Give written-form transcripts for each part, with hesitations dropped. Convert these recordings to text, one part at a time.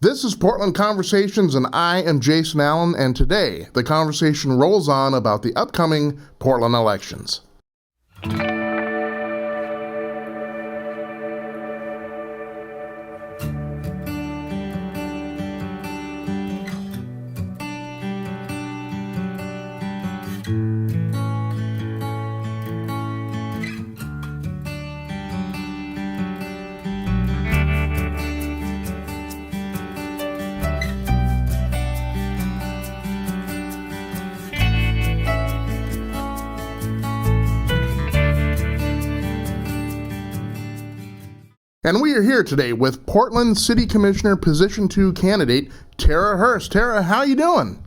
This is Portland Conversations, and I am Jason Allen, and today the conversation rolls on about the upcoming Portland elections. And we are here today with Portland City Commissioner Position 2 candidate, Tera Hurst. Tera, how you doing?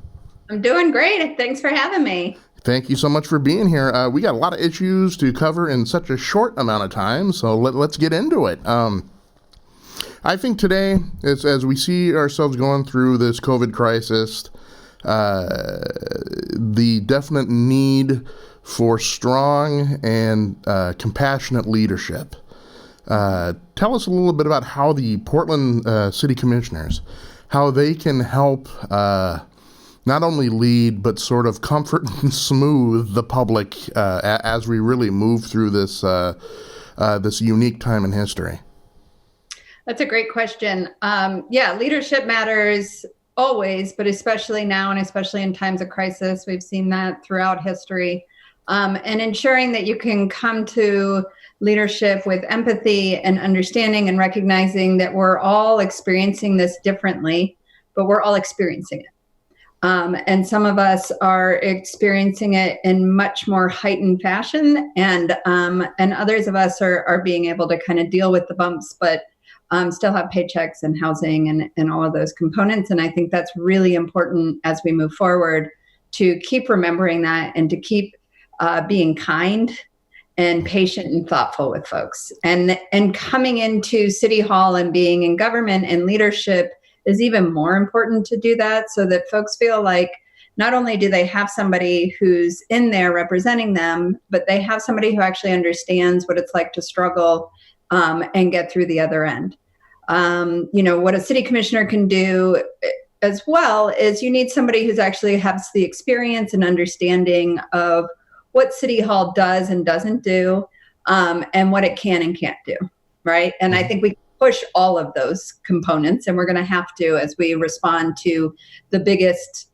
I'm doing great. Thanks for having me. Thank you so much for being here. We got a lot of issues to cover in such a short amount of time, so let's get into it. I think today, as we see ourselves going through this COVID crisis, the definite need for strong and compassionate leadership. Tell us a little bit about how the Portland City Commissioners, how they can help not only lead, but sort of comfort and smooth the public as we really move through this this unique time in history. That's a great question. Leadership matters always, but especially now and especially in times of crisis. We've seen that throughout history. And ensuring that you can come to leadership with empathy and understanding and recognizing that we're all experiencing this differently, but we're all experiencing it. And some of us are experiencing it in much more heightened fashion, and others of us are being able to kind of deal with the bumps, but still have paychecks and housing and all of those components. And I think that's really important as we move forward to keep remembering that and to keep being kind and patient and thoughtful with folks. And coming into City Hall and being in government and leadership is even more important to do that, so that folks feel like not only do they have somebody who's in there representing them, but they have somebody who actually understands what it's like to struggle and get through the other end. What a city commissioner can do as well is you need somebody who's actually has the experience and understanding of what City Hall does and doesn't do, and what it can and can't do, right? And I think we push all of those components, and we're going to have to as we respond to the biggest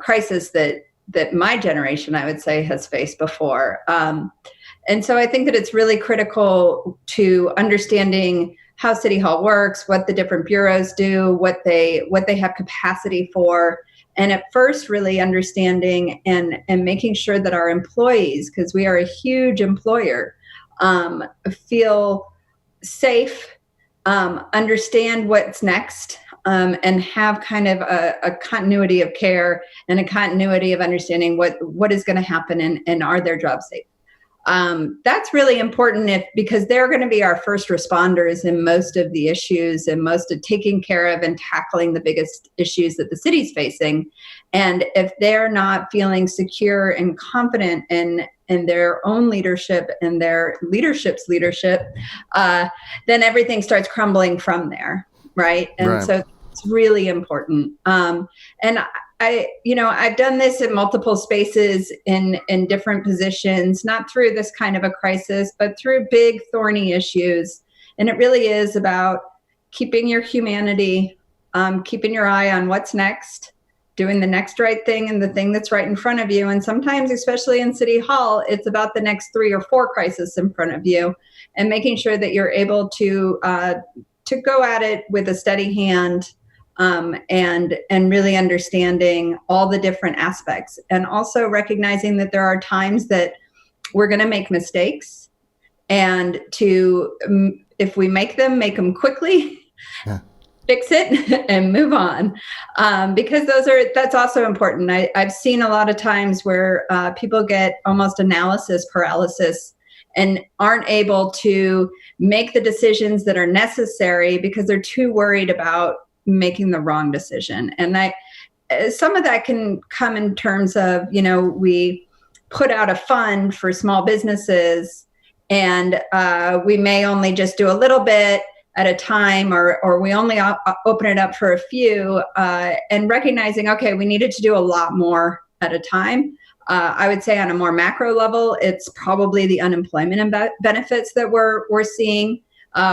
crisis that my generation, I would say, has faced before. And so I think that it's really critical to understanding how City Hall works, what the different bureaus do, what they have capacity for. And at first, really understanding and making sure that our employees, because we are a huge employer, feel safe, understand what's next, and have kind of a continuity of care and a continuity of understanding what is going to happen and are their jobs safe. That's really important because they're going to be our first responders in most of the issues and most of taking care of and tackling the biggest issues that the city's facing. And if they're not feeling secure and confident in their own leadership and their leadership's leadership, then everything starts crumbling from there, right? And so it's really important. And I've done this in multiple spaces in different positions, not through this kind of a crisis, but through big thorny issues. And it really is about keeping your humanity, keeping your eye on what's next, doing the next right thing and the thing that's right in front of you. And sometimes, especially in City Hall, it's about the next 3 or 4 crises in front of you, and making sure that you're able to go at it with a steady hand. And really understanding all the different aspects, and also recognizing that there are times that we're going to make mistakes, and if we make them quickly, fix it and move on, because that's also important. I've seen a lot of times where people get almost analysis paralysis and aren't able to make the decisions that are necessary because they're too worried about making the wrong decision. And some of that can come in terms of, we put out a fund for small businesses, and we may only just do a little bit, at a time, or we only open it up for a few, and recognizing, okay, we needed to do a lot more at a time. I would say on a more macro level, it's probably the unemployment benefits that we're seeing,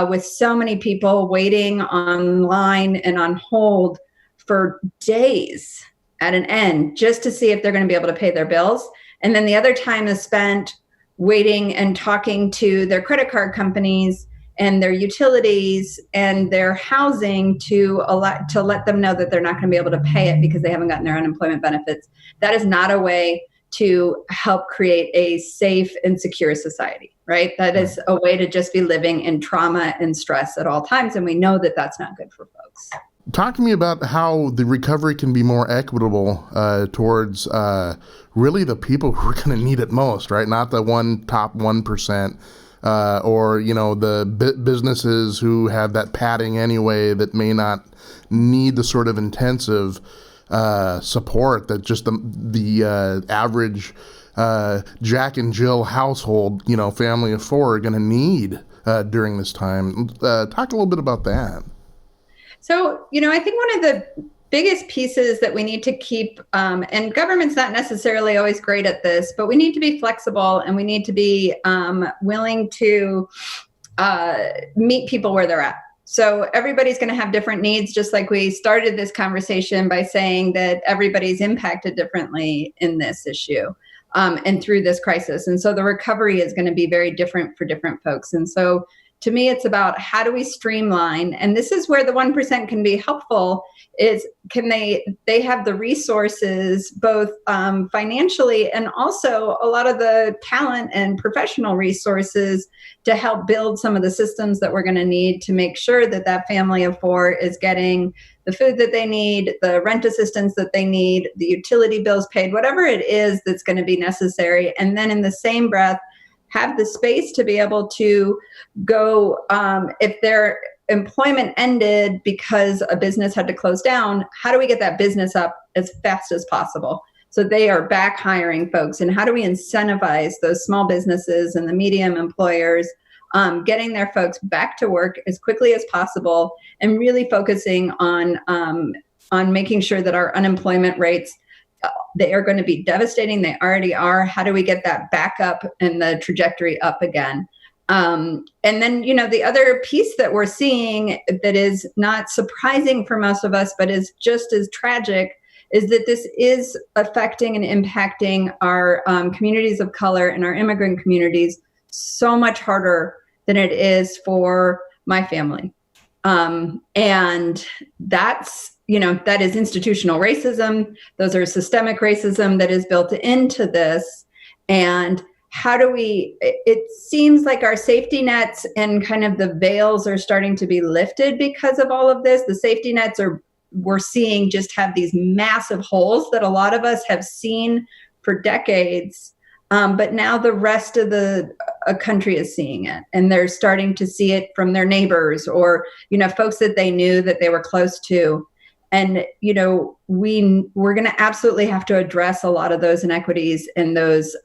with so many people waiting online and on hold for days at an end just to see if they're going to be able to pay their bills. And then the other time is spent waiting and talking to their credit card companies and their utilities and their housing to let them know that they're not going to be able to pay it because they haven't gotten their unemployment benefits. That is not a way to help create a safe and secure society, right? That is a way to just be living in trauma and stress at all times. And we know that that's not good for folks. Talk to me about how the recovery can be more equitable towards really the people who are going to need it most, right? Not the top 1%, or, the businesses who have that padding anyway that may not need the sort of intensive support that just the average Jack and Jill household, family of four are going to need during this time. Talk a little bit about that. So, I think one of the biggest pieces that we need to keep, and government's not necessarily always great at this, but we need to be flexible and we need to be willing to meet people where they're at. So everybody's going to have different needs, just like we started this conversation by saying that everybody's impacted differently in this issue and through this crisis. And so the recovery is going to be very different for different folks. And so to me, it's about how do we streamline, and this is where the 1% can be helpful, is can they have the resources, both financially and also a lot of the talent and professional resources to help build some of the systems that we're going to need to make sure that that family of four is getting the food that they need, the rent assistance that they need, the utility bills paid, whatever it is that's going to be necessary. And then in the same breath, have the space to be able to go, if their employment ended because a business had to close down, how do we get that business up as fast as possible so they are back hiring folks? And how do we incentivize those small businesses and the medium employers getting their folks back to work as quickly as possible, and really focusing on making sure that our unemployment rates, they are going to be devastating. They already are. How do we get that back up and the trajectory up again? And then, the other piece that we're seeing that is not surprising for most of us, but is just as tragic, is that this is affecting and impacting our communities of color and our immigrant communities so much harder than it is for my family. And that's, that is institutional racism. Those are systemic racism that is built into this. And how do it seems like our safety nets and kind of the veils are starting to be lifted because of all of this. The safety nets we're seeing just have these massive holes that a lot of us have seen for decades. But now the rest of the country is seeing it, and they're starting to see it from their neighbors or, folks that they knew that they were close to. And, we're going to absolutely have to address a lot of those inequities in those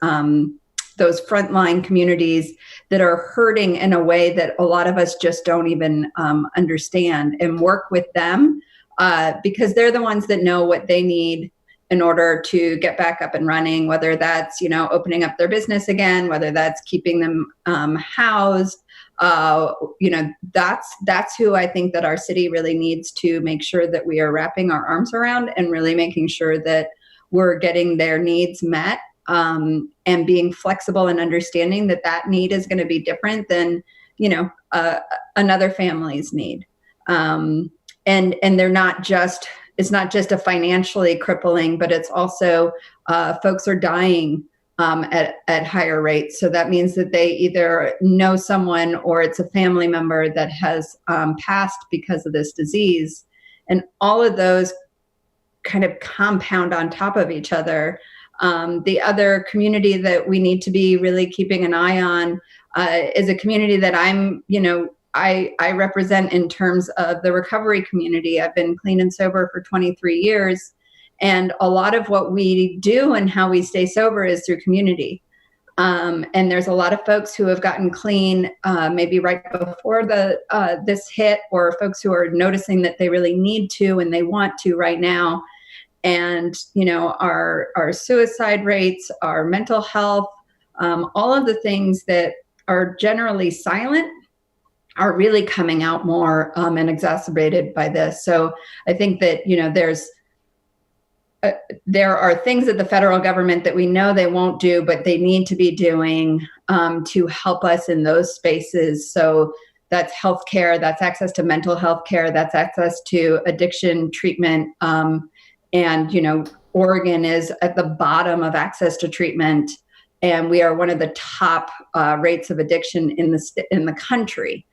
frontline communities that are hurting in a way that a lot of us just don't even understand, and work with them because they're the ones that know what they need in order to get back up and running, whether that's, opening up their business again, whether that's keeping them housed. That's who I think that our city really needs to make sure that we are wrapping our arms around and really making sure that we're getting their needs met, and being flexible and understanding that that need is going to be different than, another family's need. And they're not just, it's not just a financially crippling, but it's also folks are dying at higher rates. So that means that they either know someone or it's a family member that has passed because of this disease. And all of those kind of compound on top of each other. The other community that we need to be really keeping an eye on is a community that I represent in terms of the recovery community. I've been clean and sober for 23 years. And a lot of what we do and how we stay sober is through community. And there's a lot of folks who have gotten clean maybe right before this hit, or folks who are noticing that they really need to and they want to right now. And, our suicide rates, our mental health, all of the things that are generally silent are really coming out more and exacerbated by this. So I think that, there are things that the federal government that we know they won't do, but they need to be doing to help us in those spaces. So that's healthcare, that's access to mental health care, that's access to addiction treatment. And, Oregon is at the bottom of access to treatment, and we are one of the top rates of addiction in the country.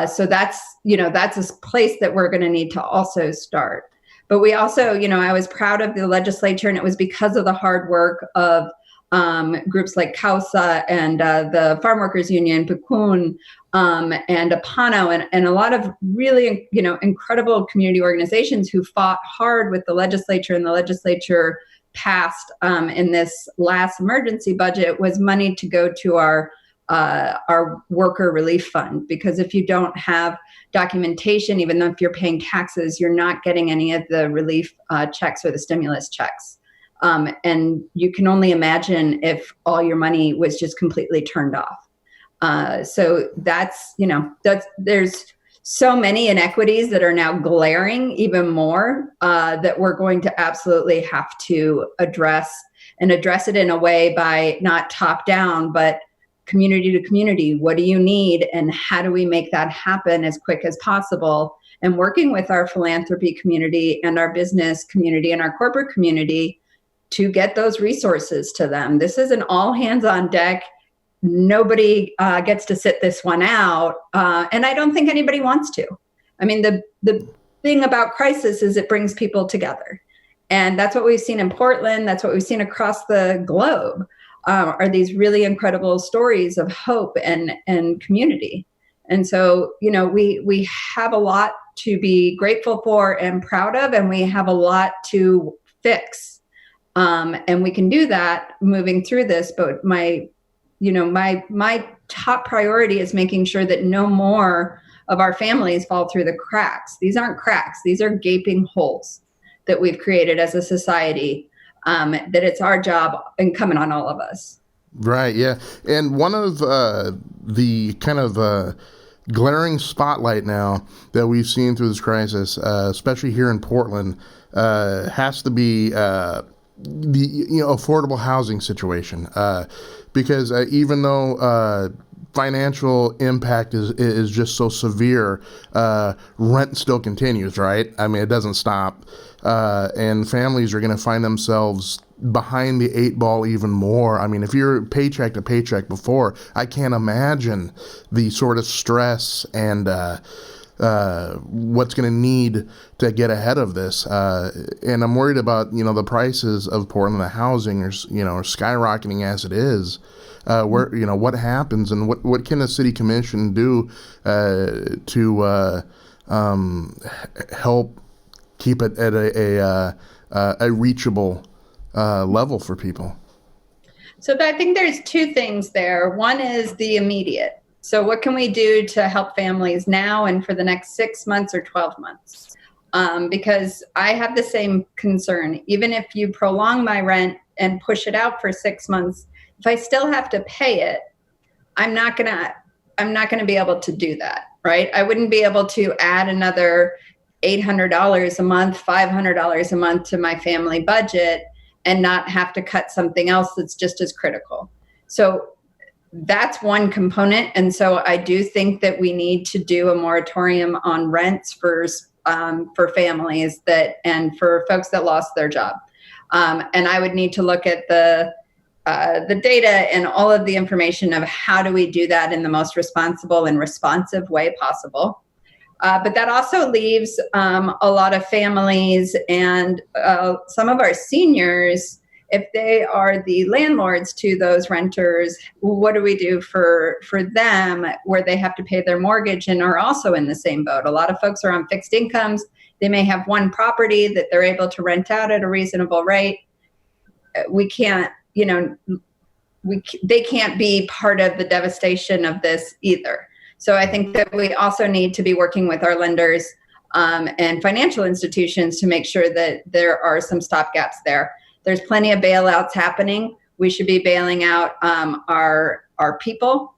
So that's a place that we're going to need to also start. But we also, I was proud of the legislature, and it was because of the hard work of groups like CAUSA and the Farm Workers Union, PCUN, and APANO, and a lot of really, incredible community organizations who fought hard with the legislature, and the legislature passed in this last emergency budget was money to go to our worker relief fund, because if you don't have documentation, even though if you're paying taxes, you're not getting any of the relief checks or the stimulus checks. And you can only imagine if all your money was just completely turned off. So there's so many inequities that are now glaring even more that we're going to absolutely have to address it in a way by not top down, but community to community. What do you need, and how do we make that happen as quick as possible? And working with our philanthropy community and our business community and our corporate community to get those resources to them. This is an all hands on deck. Nobody gets to sit this one out. And I don't think anybody wants to. I mean, the thing about crisis is it brings people together. And that's what we've seen in Portland. That's what we've seen across the globe. Are these really incredible stories of hope and community. And so, we have a lot to be grateful for and proud of, and we have a lot to fix. And we can do that moving through this. But my top priority is making sure that no more of our families fall through the cracks. These aren't cracks. These are gaping holes that we've created as a society. That it's our job incumbent on all of us. Right, yeah. And one of the kind of glaring spotlight now that we've seen through this crisis, especially here in Portland, has to be the affordable housing situation. Because even though financial impact is just so severe, rent still continues, right? I mean, it doesn't stop. And families are going to find themselves behind the eight ball even more. I mean, if you're paycheck to paycheck before, I can't imagine the sort of stress and what's going to need to get ahead of this. And I'm worried about, the prices of Portland, the housing are skyrocketing as it is. What happens, and what can the city commission do to help keep it at a reachable level for people? So I think there's two things there. One is the immediate. So what can we do to help families now and for the next 6 months or 12 months? Because I have the same concern. Even if you prolong my rent and push it out for 6 months, if I still have to pay it, I'm not gonna be able to do that, right? I wouldn't be able to add another $800 a month, $500 a month to my family budget and not have to cut something else that's just as critical. So that's one component. And so I do think that we need to do a moratorium on rents for families and for folks that lost their job. And I would need to look at the data and all of the information of how do we do that in the most responsible and responsive way possible. But that also leaves a lot of families and some of our seniors, if they are the landlords to those renters, what do we do for them where they have to pay their mortgage and are also in the same boat? A lot of folks are on fixed incomes. They may have one property that they're able to rent out at a reasonable rate. We can't, they can't be part of the devastation of this either. So I think that we also need to be working with our lenders and financial institutions to make sure that there are some stopgaps there. There's plenty of bailouts happening. We should be bailing out our people.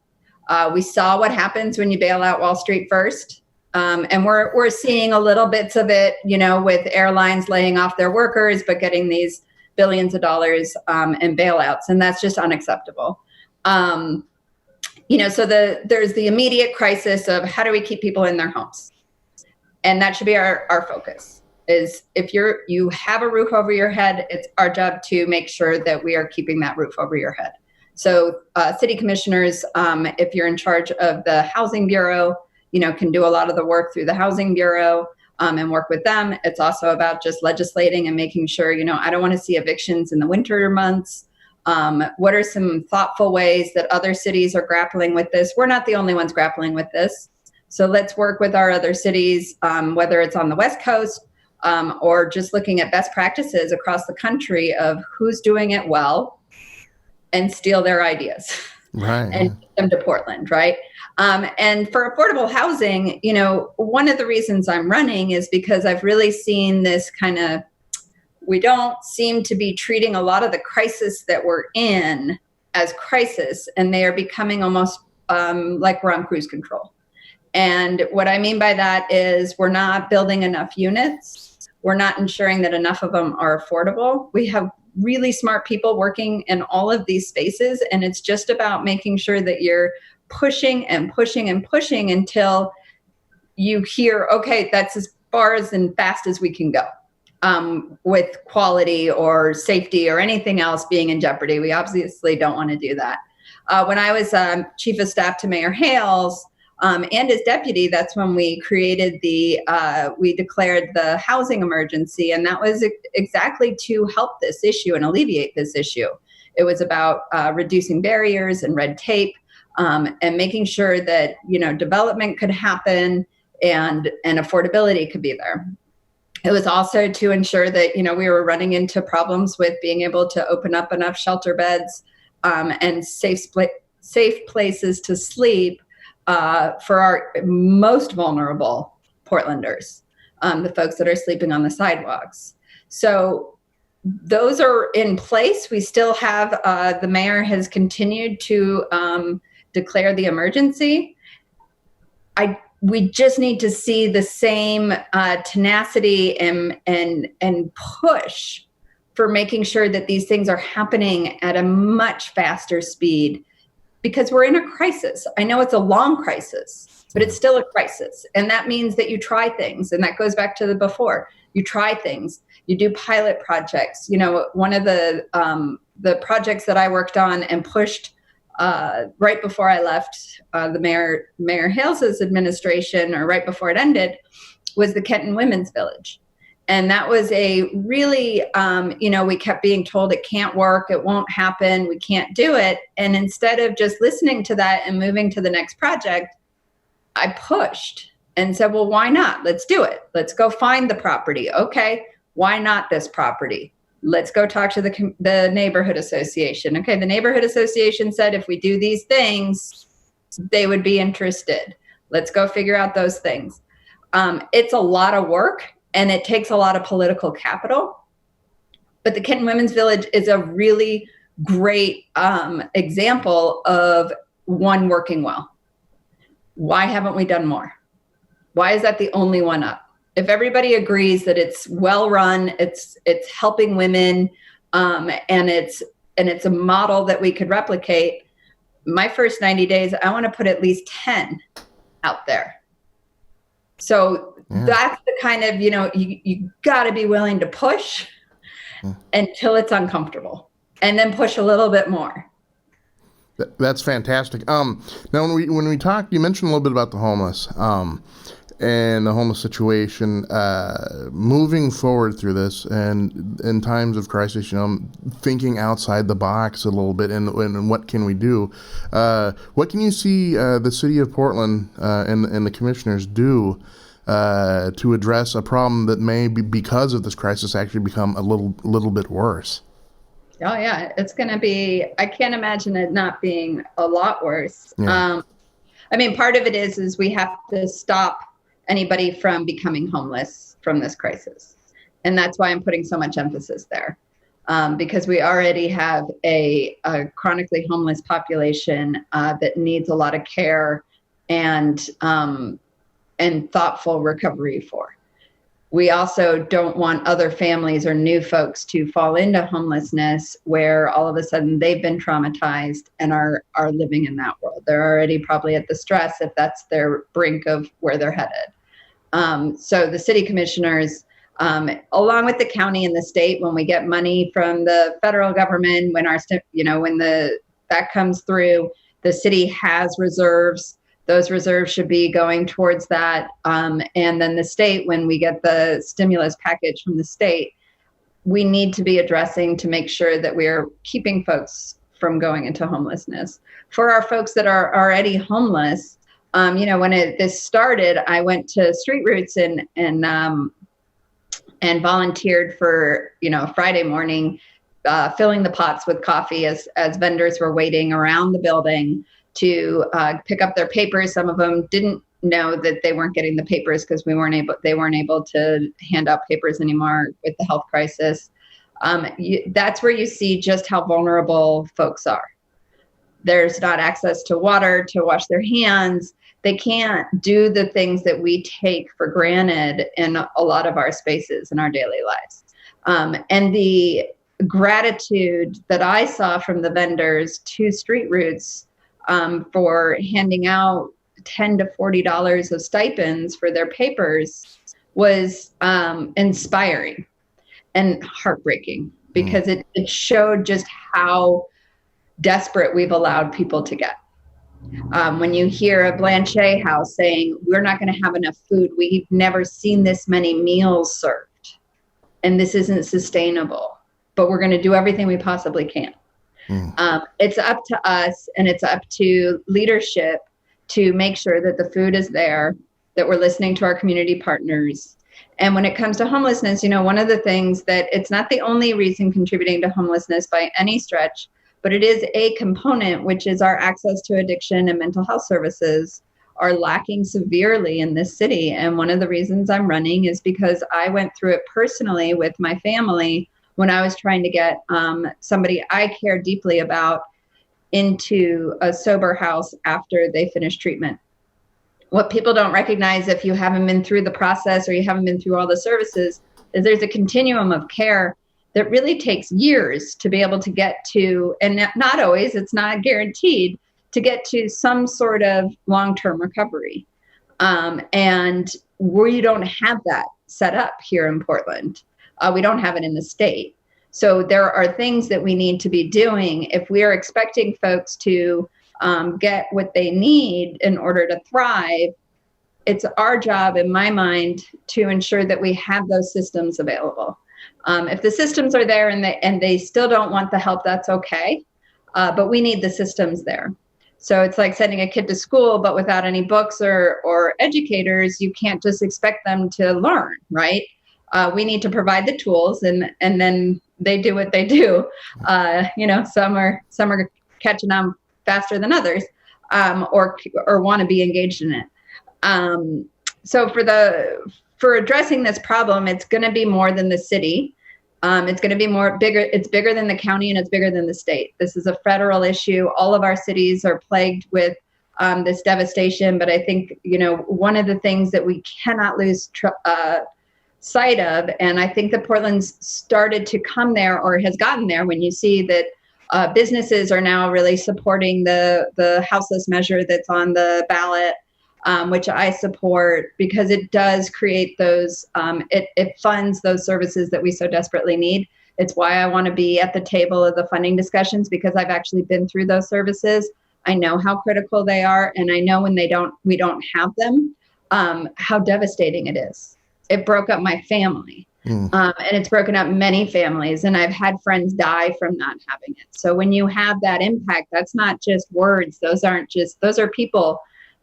We saw what happens when you bail out Wall Street first. And we're seeing a little bits of it, with airlines laying off their workers, but getting these billions of dollars in bailouts. And that's just unacceptable. So there's the immediate crisis of how do we keep people in their homes? And that should be our focus, is if you have a roof over your head, it's our job to make sure that we are keeping that roof over your head. So city commissioners, if you're in charge of the housing bureau, can do a lot of the work through the housing bureau and work with them. It's also about just legislating and making sure, I don't want to see evictions in the winter months. What are some thoughtful ways that other cities are grappling with this? We're not the only ones grappling with this. So let's work with our other cities, whether it's on the West Coast or just looking at best practices across the country of who's doing it well and steal their ideas. Right. And take them to Portland, right? And for affordable housing, one of the reasons I'm running is because I've really seen this we don't seem to be treating a lot of the crisis that we're in as crisis, and they are becoming almost like we're on cruise control. And what I mean by that is we're not building enough units. We're not ensuring that enough of them are affordable. We have really smart people working in all of these spaces, and it's just about making sure that you're pushing and pushing and pushing until you hear, okay, that's as far as and fast as we can go with quality or safety or anything else being in jeopardy. We obviously don't want to do that. When I was chief of staff to Mayor Hales and as deputy, that's when we created we declared the housing emergency, and that was exactly to help this issue and alleviate this issue. It was about reducing barriers and red tape, and making sure that, development could happen and affordability could be there. It was also to ensure that, we were running into problems with being able to open up enough shelter beds and safe places to sleep for our most vulnerable Portlanders, the folks that are sleeping on the sidewalks. So those are in place. We still have, the mayor has continued to declare the emergency. We just need to see the same tenacity and push for making sure that these things are happening at a much faster speed, because we're in a crisis. I know it's a long crisis, but it's still a crisis. And that means that you try things. And that goes back to the before. You try things. You do pilot projects. One of the projects that I worked on and pushed right before I left the Mayor Hales' administration, or right before it ended, was the Kenton Women's Village. And that was a really, we kept being told it can't work, it won't happen, we can't do it. And instead of just listening to that and moving to the next project, I pushed and said, well, why not? Let's do it. Let's go find the property. Okay, why not this property? Let's go talk to the neighborhood association. Okay, the neighborhood association said if we do these things, they would be interested. Let's go figure out those things. It's a lot of work, and it takes a lot of political capital. But the Kenton Women's Village is a really great example of one working well. Why haven't we done more? Why is that the only one up? If everybody agrees that it's well run, it's helping women, and it's a model that we could replicate, my first 90 days, I want to put at least 10 out there. So that's the kind of, you got to be willing to push until it's uncomfortable, and then push a little bit more. That's fantastic. Now, when we talked, you mentioned a little bit about the homeless and the homeless situation. Moving forward through this, and in times of crisis, thinking outside the box a little bit, and what can we do? What can you see the city of Portland and the commissioners do to address a problem that may be, because of this crisis, actually become a little bit worse? Oh yeah, it's going to be, I can't imagine it not being a lot worse. Yeah. I mean, part of it is we have to stop anybody from becoming homeless from this crisis. And that's why I'm putting so much emphasis there. Because we already have a chronically homeless population that needs a lot of care and thoughtful recovery for. We also don't want other families or new folks to fall into homelessness where all of a sudden they've been traumatized and are living in that world. They're already probably at the stress if that's their brink of where they're headed. So the city commissioners, along with the county and the state, when we get money from the federal government, when that comes through, the city has reserves. Those reserves should be going towards that. And then the state, when we get the stimulus package from the state, we need to be addressing to make sure that we are keeping folks from going into homelessness. For our folks that are already homeless, when this started, I went to Street Roots and volunteered for, Friday morning, filling the pots with coffee as vendors were waiting around the building to pick up their papers. Some of them didn't know that they weren't getting the papers because they weren't able to hand out papers anymore with the health crisis. That's where you see just how vulnerable folks are. There's not access to water to wash their hands. They can't do the things that we take for granted in a lot of our spaces in our daily lives. And the gratitude that I saw from the vendors to Street Roots for handing out $10 to $40 of stipends for their papers was inspiring and heartbreaking, because it showed just how desperate we've allowed people to get. When you hear a Blanchet house saying, we're not going to have enough food, we've never seen this many meals served, and this isn't sustainable, but we're going to do everything we possibly can. It's up to us, and it's up to leadership to make sure that the food is there, that we're listening to our community partners. And when it comes to homelessness, one of the things that it's not the only reason contributing to homelessness by any stretch, but it is a component, which is our access to addiction and mental health services are lacking severely in this city. And one of the reasons I'm running is because I went through it personally with my family when I was trying to get somebody I care deeply about into a sober house after they finished treatment. What people don't recognize, if you haven't been through the process or you haven't been through all the services, is there's a continuum of care that really takes years to be able to get to, and not always, it's not guaranteed, to get to some sort of long-term recovery. And we don't have that set up here in Portland. We don't have it in the state. So there are things that we need to be doing if we are expecting folks to get what they need in order to thrive. It's our job, in my mind, to ensure that we have those systems available. If the systems are there and they still don't want the help, that's okay. But we need the systems there. So it's like sending a kid to school, but without any books or educators, you can't just expect them to learn, right? We need to provide the tools, and then they do what they do. Some are catching on faster than others, or want to be engaged in it. So for addressing this problem, it's going to be more than the city. It's going to be bigger. It's bigger than the county, and it's bigger than the state. This is a federal issue. All of our cities are plagued with this devastation. But I think, one of the things that we cannot lose sight of, and I think that Portland's started to come there, or has gotten there, when you see that businesses are now really supporting the houseless measure that's on the ballot. Which I support, because it does create those, it funds those services that we so desperately need. It's why I want to be at the table of the funding discussions, because I've actually been through those services. I know how critical they are, and I know when we don't have them, how devastating it is. It broke up my family, and it's broken up many families, and I've had friends die from not having it. So when you have that impact, that's not just words. Those are people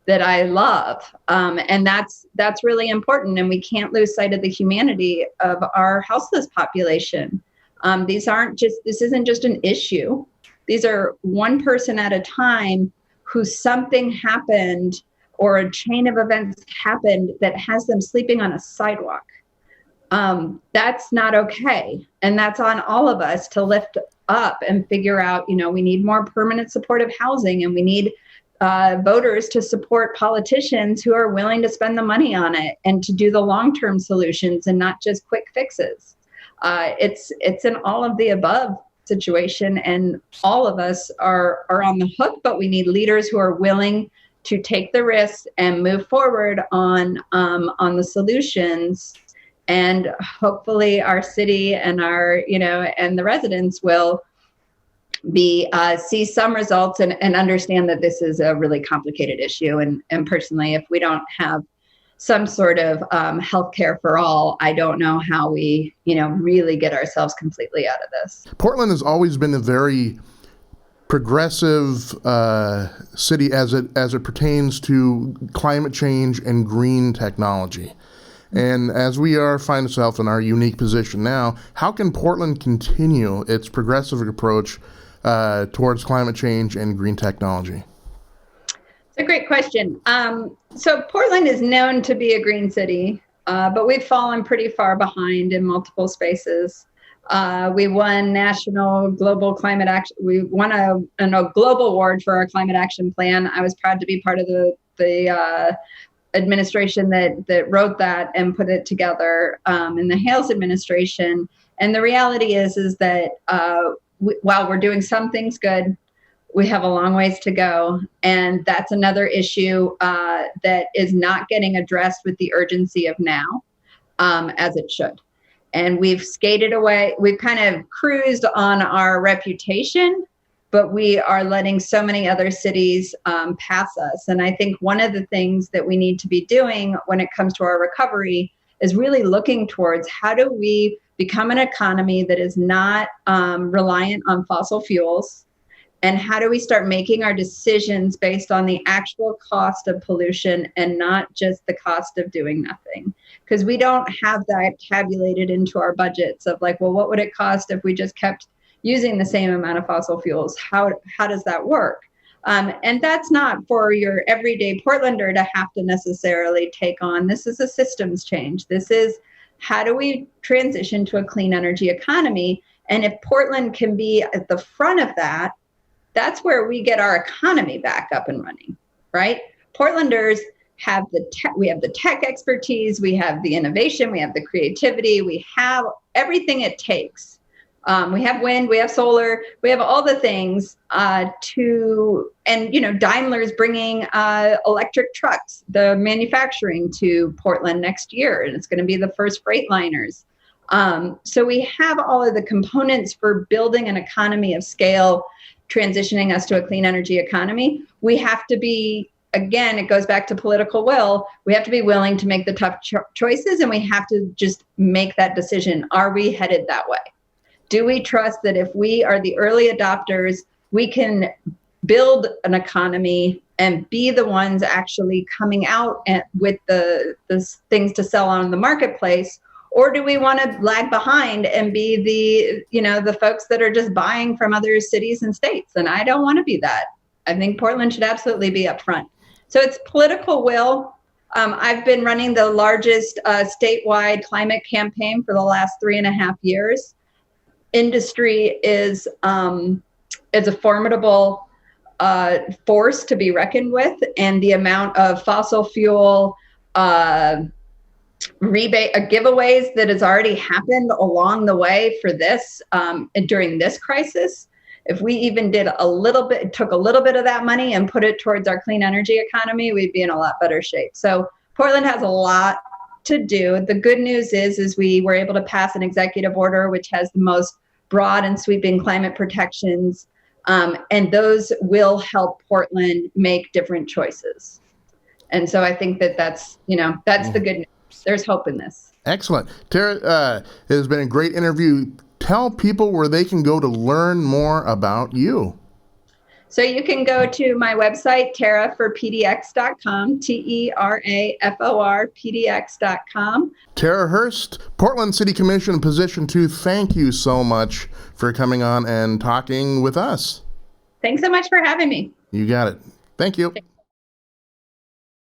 that I love. And that's really important. And we can't lose sight of the humanity of our houseless population. This isn't just an issue. These are one person at a time who something happened or a chain of events happened that has them sleeping on a sidewalk. That's not okay. And that's on all of us to lift up and figure out, we need more permanent supportive housing, and we need voters to support politicians who are willing to spend the money on it and to do the long-term solutions and not just quick fixes. It's an all of the above situation, and all of us are on the hook, but we need leaders who are willing to take the risks and move forward on the solutions. And hopefully our city and and the residents will see some results and understand that this is a really complicated issue. And personally, if we don't have some sort of healthcare for all, I don't know how we, really get ourselves completely out of this. Portland has always been a very progressive city as it pertains to climate change and green technology. And as we find ourselves in our unique position now, how can Portland continue its progressive approach towards climate change and green technology? It's a great question. So Portland is known to be a green city, but we've fallen pretty far behind in multiple spaces. We won national global climate action. We won a global award for our climate action plan. I was proud to be part of the administration that wrote that and put it together in the Hales administration. And the reality is that while we're doing some things good, we have a long ways to go. And that's another issue that is not getting addressed with the urgency of now, as it should. And we've skated away. We've kind of cruised on our reputation, but we are letting so many other cities pass us. And I think one of the things that we need to be doing when it comes to our recovery is really looking towards how do we become an economy that is not reliant on fossil fuels, and how do we start making our decisions based on the actual cost of pollution and not just the cost of doing nothing? Because we don't have that tabulated into our budgets of like, well, what would it cost if we just kept using the same amount of fossil fuels? How does that work? And that's not for your everyday Portlander to have to necessarily take on. This is a systems change. This is how do we transition to a clean energy economy? And if Portland can be at the front of that, that's where we get our economy back up and running, right? Portlanders have we have the tech expertise, we have the innovation, we have the creativity, we have everything it takes. We have wind, we have solar, we have all the things and Daimler's bringing electric trucks, the manufacturing to Portland next year, and it's going to be the first Freightliners. So we have all of the components for building an economy of scale, transitioning us to a clean energy economy. We have to be, again, it goes back to political will. We have to be willing to make the tough choices, and we have to just make that decision. Are we headed that way? Do we trust that if we are the early adopters, we can build an economy and be the ones actually coming out with the things to sell on the marketplace? Or do we want to lag behind and be the folks that are just buying from other cities and states? And I don't want to be that. I think Portland should absolutely be up front. So it's political will. I've been running the largest statewide climate campaign for the last 3.5 years. Industry is a formidable force to be reckoned with, and the amount of fossil fuel rebate giveaways that has already happened along the way for this during this crisis. If we even did took a little bit of that money and put it towards our clean energy economy, we'd be in a lot better shape. So Portland has a lot to do. The good news is we were able to pass an executive order which has the most broad and sweeping climate protections, and those will help Portland make different choices. And so I think that's the good news. There's hope in this. Excellent. Tera, it has been a great interview. Tell people where they can go to learn more about you. So you can go to my website, teraforpdx.com, TERAFORPDX.com. Tera Hurst, Portland City Commission Position 2, thank you so much for coming on and talking with us. Thanks so much for having me. You got it. Thank you.